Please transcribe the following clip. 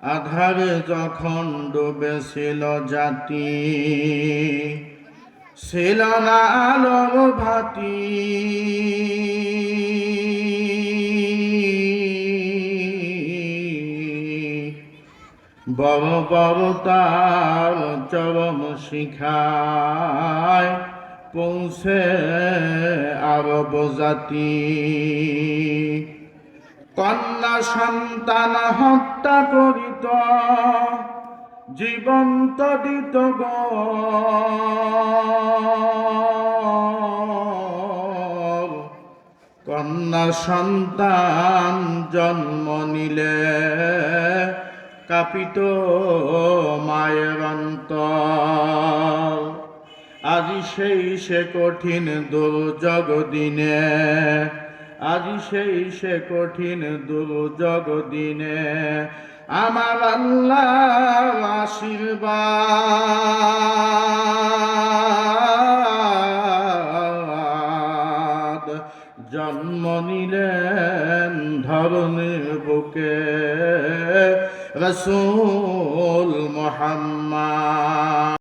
আধারে যখন ডুবেছিল জাতি, ছিল না আলোর ভাতি। বড় বড় তার চরম শিখায় পৌঁছে আরব জাতি। কন্যা সন্তান হত্যা করিত, জীবন্ত দিত গো। কন্যা সন্তান জন্ম নিলে কাঁপিত মায়ের অন্তর। আজি সেই সে কঠিন দুর্যোগ দিনে, আজি সেই সে কঠিন দুর্যোগ দিনে আমার আল্লাহর আশীর্বাদ। জন্ম নিলেন ধরণীর বুকে রাসূল মুহাম্মদ।